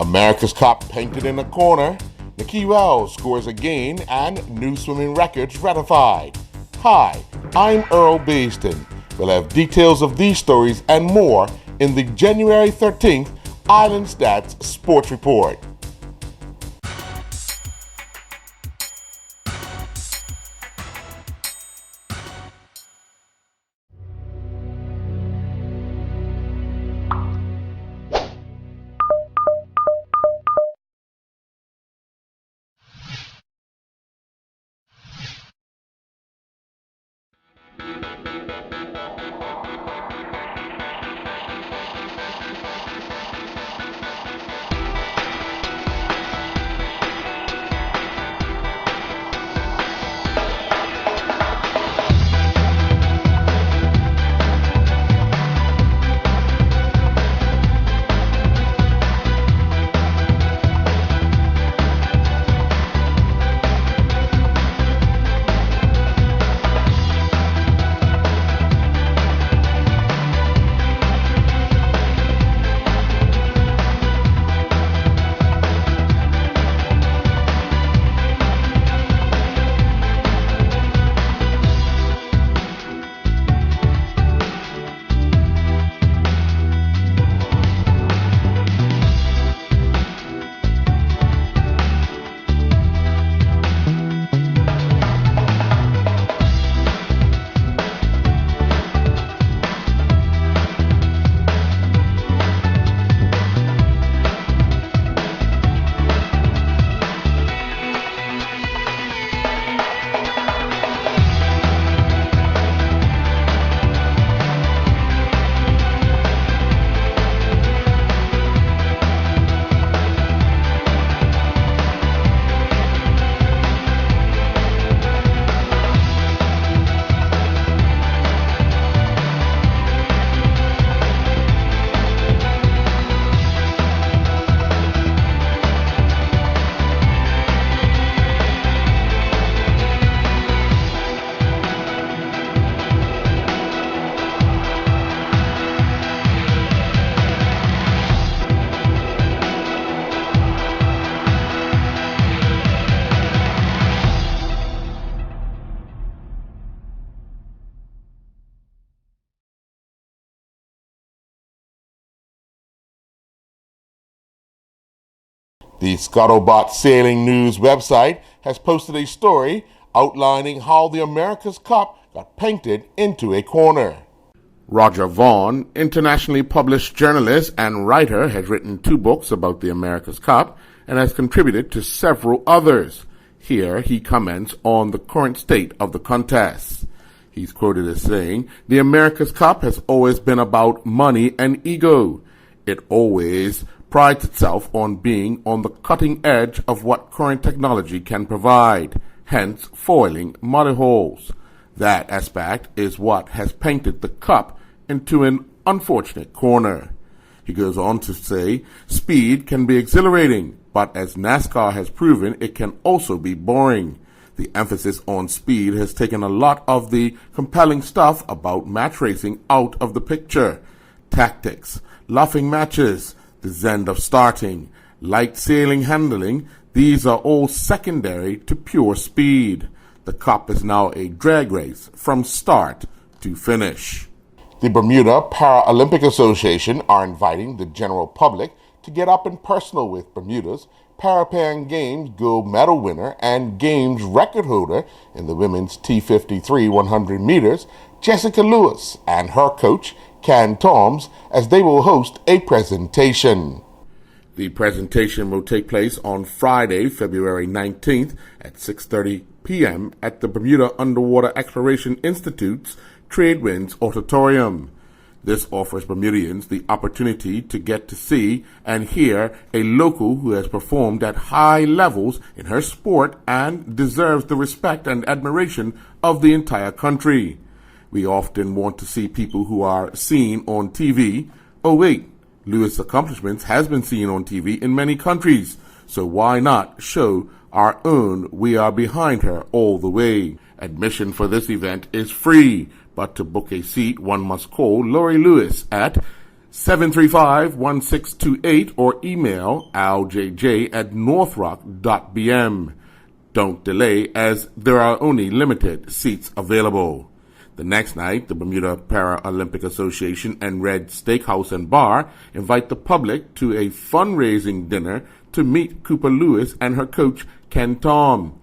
America's Cup painted in a corner, Nikki Wells scores again, and new swimming records ratified. Hi, I'm Earl Baston. We'll have details of these stories and more in the January 13th Islandstats Sports Report. The Scuttlebutt Sailing News website has posted a story outlining how the America's Cup got painted into a corner. Roger Vaughn, internationally published journalist and writer, has written 2 books about the America's Cup and has contributed to several others. Here he comments on the current state of the contest. He's quoted as saying, "The America's Cup has always been about money and ego. It always prides itself on being on the cutting edge of what current technology can provide, hence foiling muddy holes. That aspect is what has painted the Cup into an unfortunate corner." He goes on to say, "Speed can be exhilarating, but as NASCAR has proven, it can also be boring. The emphasis on speed has taken a lot of the compelling stuff about match racing out of the picture. Tactics, laughing matches, the zen of starting, light sailing handling, these are all secondary to pure speed. The Cup is now a drag race from start to finish." The Bermuda Paralympic Association are inviting the general public to get up and personal with Bermuda's Parapan Games gold medal winner and Games record holder in the women's T53 100 meters, Jessica Lewis, and her coach, Can Toms, as they will host a presentation. The presentation will take place on Friday, February 19th at 6:30 p.m. at the Bermuda Underwater Exploration Institute's Tradewinds Auditorium. This offers Bermudians the opportunity to get to see and hear a local who has performed at high levels in her sport and deserves the respect and admiration of the entire country. We often want to see people who are seen on TV. Oh wait, Lewis' accomplishments has been seen on TV in many countries, so why not show our own we are behind her all the way? Admission for this event is free, but to book a seat, one must call Lori Lewis at 735-1628 or email aljj@northrock.bm. Don't delay, as there are only limited seats available. The next night, the Bermuda Paralympic Association and Red Steakhouse and Bar invite the public to a fundraising dinner to meet Cooper Lewis and her coach, Ken Tom.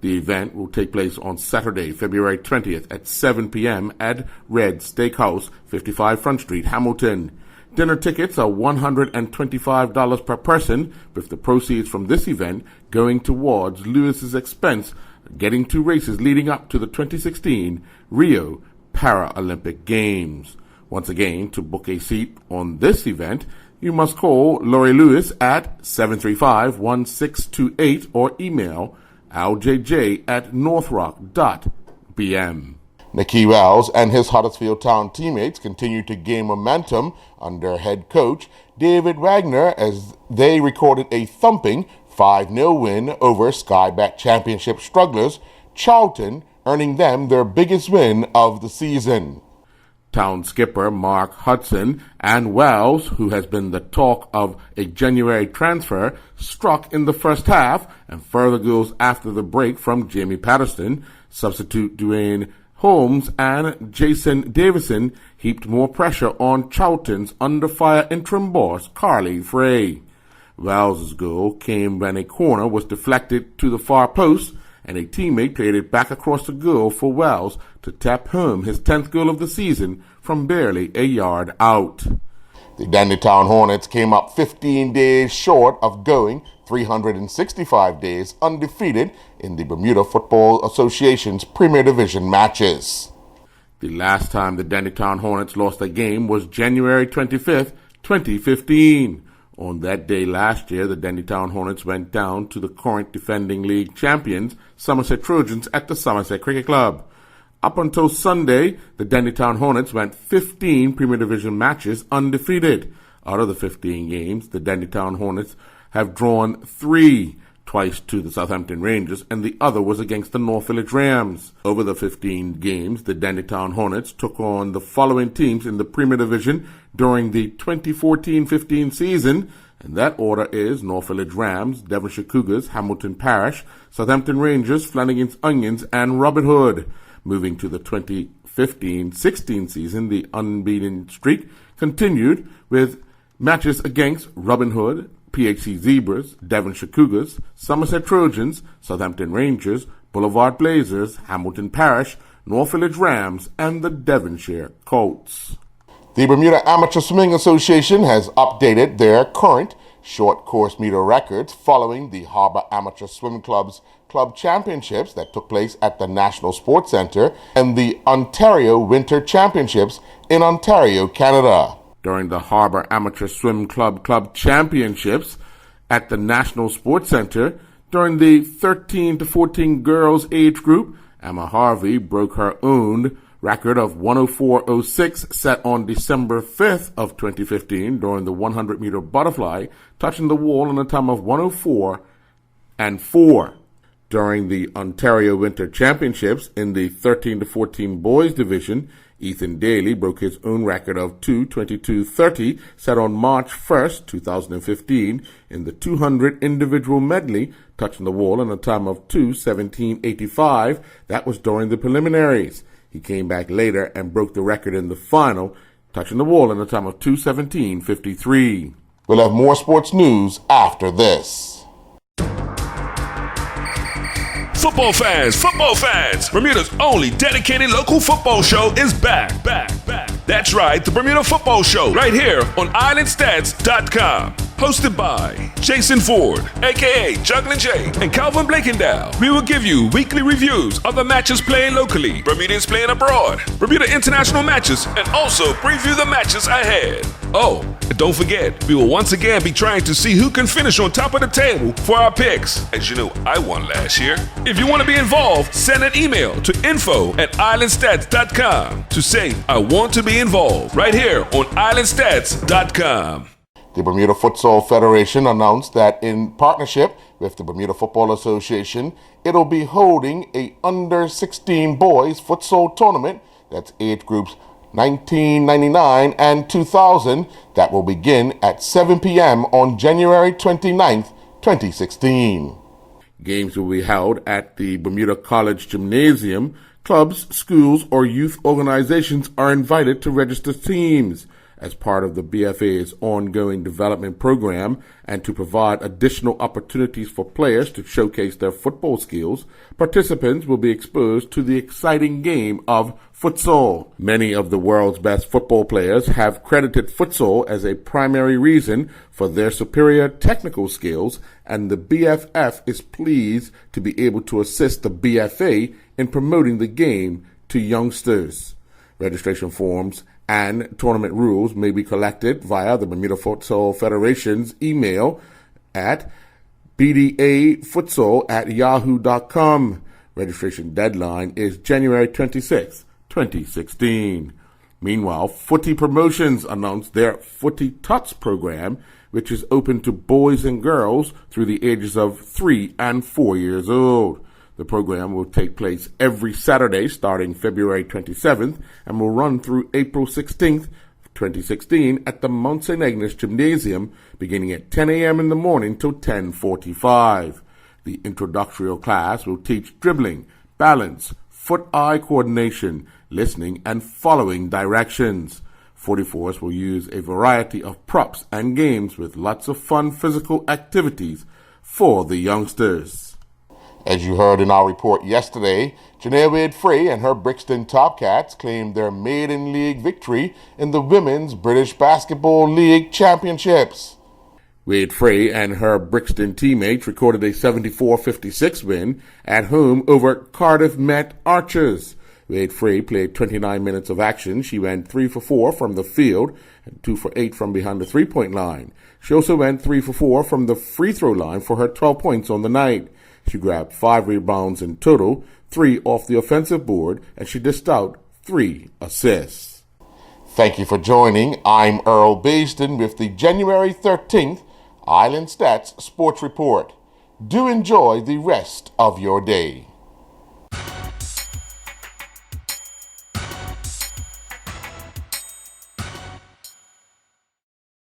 The event will take place on Saturday, February 20th at 7 p.m. at Red Steakhouse, 55 Front Street, Hamilton. Dinner tickets are $125 per person, with the proceeds from this event going towards Lewis's expense getting to races leading up to the 2016 Rio Paralympic Games. Once again, to book a seat on this event, you must call Lori Lewis at 735-1628 or email aljj@northrock.bm. Nicky Wells and his Huddersfield Town teammates continue to gain momentum under head coach David Wagner as they recorded a thumping 5-0 win over Skyback Championship strugglers Charlton, earning them their biggest win of the season. Town skipper Mark Hudson and Wells, who has been the talk of a January transfer, struck in the first half, and further goals after the break from Jamie Patterson. Substitute Dwayne Holmes and Jason Davison heaped more pressure on Charlton's under-fire interim boss Carly Frey. Wells' goal came when a corner was deflected to the far post, and a teammate played it back across the goal for Wells to tap home his 10th goal of the season from barely a yard out. The Dandytown Hornets came up 15 days short of going 365 days undefeated in the Bermuda Football Association's Premier Division matches. The last time the Dandytown Hornets lost a game was January 25th, 2015. On that day last year, the Dandytown Hornets went down to the current defending league champions, Somerset Trojans, at the Somerset Cricket Club. Up until Sunday, the Dandytown Hornets went 15 Premier Division matches undefeated. Out of the 15 games, the Dandytown Hornets have drawn 3, twice to the Southampton Rangers, and the other was against the North Village Rams. Over the 15 games, the Dandytown Hornets took on the following teams in the Premier Division during the 2014-15 season, and that order is North Village Rams, Devonshire Cougars, Hamilton Parish, Southampton Rangers, Flanagan's Onions, and Robin Hood. Moving to the 2015-16 season, the unbeaten streak continued with matches against Robin Hood, PHC Zebras, Devonshire Cougars, Somerset Trojans, Southampton Rangers, Boulevard Blazers, Hamilton Parish, North Village Rams, and the Devonshire Colts. The Bermuda Amateur Swimming Association has updated their current short course meter records following the Harbour Amateur Swim Club's club championships that took place at the National Sports Centre and the Ontario Winter Championships in Ontario, Canada. During the Harbour Amateur Swim Club Championships at the National Sports Centre, during the 13 to 14 girls age group, Emma Harvey broke her own record of 104.06 set on December 5th of 2015 during the 100-meter butterfly, touching the wall in a time of 104.4. During the Ontario Winter Championships in the 13 to 14 boys division, Ethan Daly broke his own record of 2:22.30 set on March 1st, 2015 in the 200 individual medley, touching the wall in a time of 2:17.85. That was during the preliminaries. He came back later and broke the record in the final, touching the wall in a time of 2:17.53. We'll have more sports news after this. Football fans, Bermuda's only dedicated local football show is back. That's right, the Bermuda Football Show, right here on Islandstats.com. Hosted by Jason Ford, a.k.a. Juggling Jay, and Calvin Blakendow. We will give you weekly reviews of the matches playing locally, Bermudians playing abroad, Bermuda international matches, and also preview the matches ahead. Oh, and don't forget, we will once again be trying to see who can finish on top of the table for our picks. As you know, I won last year. If you want to be involved, send an email to info@islandstats.com to say, I want to be involved, right here on islandstats.com. The Bermuda Futsal Federation announced that in partnership with the Bermuda Football Association, it'll be holding a under-16 boys futsal tournament that's age groups 1999, and 2000 that will begin at 7 p.m. on January 29th, 2016. Games will be held at the Bermuda College Gymnasium. Clubs, schools, or youth organizations are invited to register teams. As part of the BFA's ongoing development program and to provide additional opportunities for players to showcase their football skills, participants will be exposed to the exciting game of futsal. Many of the world's best football players have credited futsal as a primary reason for their superior technical skills, and the BFF is pleased to be able to assist the BFA in promoting the game to youngsters. Registration forms and tournament rules may be collected via the Bermuda Futsal Federation's email at bdafutsal@yahoo.com. Registration deadline is January 26, 2016. Meanwhile, Footy Promotions announced their Footy Tots program, which is open to boys and girls through the ages of 3 and 4 years old. The program will take place every Saturday starting February 27th and will run through April 16th, 2016 at the Mount St. Agnes Gymnasium beginning at 10 a.m. in the morning till 10:45. The introductory class will teach dribbling, balance, foot-eye coordination, listening, and following directions. 44s will use a variety of props and games with lots of fun physical activities for the youngsters. As you heard in our report yesterday, Janae Wade-Frey and her Brixton Topcats claimed their maiden league victory in the Women's British Basketball League Championships. Wade-Frey and her Brixton teammates recorded a 74-56 win at home over Cardiff Met Archers. Wade-Frey played 29 minutes of action. She went 3 for 4 from the field and 2 for 8 from behind the three-point line. She also went 3 for 4 from the free throw line for her 12 points on the night. She grabbed 5 rebounds in total, 3 off the offensive board, and she dished out 3 assists. Thank you for joining. I'm Earl Basden with the January 13th Island Stats Sports Report. Do enjoy the rest of your day.